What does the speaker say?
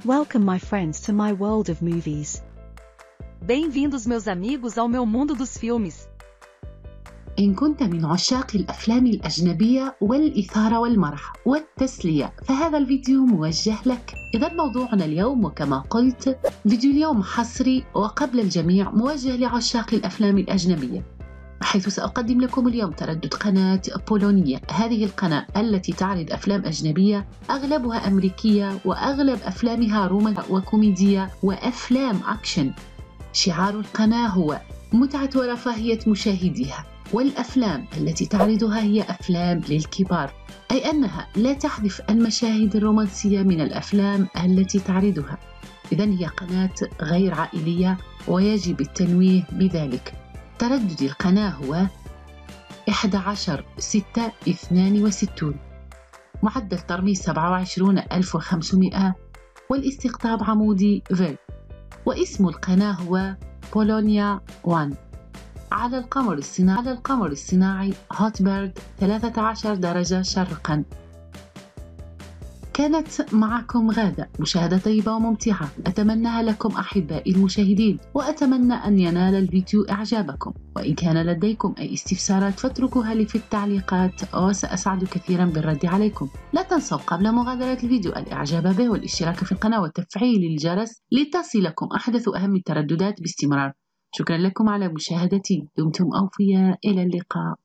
Welcome my friends to my world of movies. Bem-vindos meus amigos ao meu mundo dos filmes. إن كنت من عشاق الأفلام الأجنبية والإثارة والمرح والتسلية فهذا الفيديو موجه لك. إذا موضوعنا اليوم وكما قلت فيديو اليوم حصري وقبل الجميع موجه لعشاق الأفلام الأجنبية، حيث سأقدم لكم اليوم تردد قناة بولونية. هذه القناة التي تعرض أفلام أجنبية أغلبها أمريكية وأغلب أفلامها رومانسية وكوميدية وأفلام أكشن. شعار القناة هو متعة ورفاهية مشاهديها، والأفلام التي تعرضها هي أفلام للكبار، أي أنها لا تحذف المشاهد الرومانسية من الأفلام التي تعرضها. إذن هي قناة غير عائلية ويجب التنويه بذلك. تردد القناة هو 11/6/62، معدل ترميز 27500، والاستقطاب عمودي في، واسم القناة هو بولونيا 1. على القمر الصناعي هوت بيرد 13 درجة شرقا. كانت معكم غادة. مشاهدة طيبة وممتعة أتمناها لكم أحبائي المشاهدين، وأتمنى أن ينال الفيديو إعجابكم. وإن كان لديكم أي استفسارات فاتركوها لي في التعليقات وسأسعد كثيرا بالرد عليكم. لا تنسوا قبل مغادرة الفيديو الإعجاب به والاشتراك في القناة وتفعيل الجرس لتصلكم أحدث وأهم الترددات باستمرار. شكرا لكم على مشاهدتي. دمتم أوفياء. إلى اللقاء.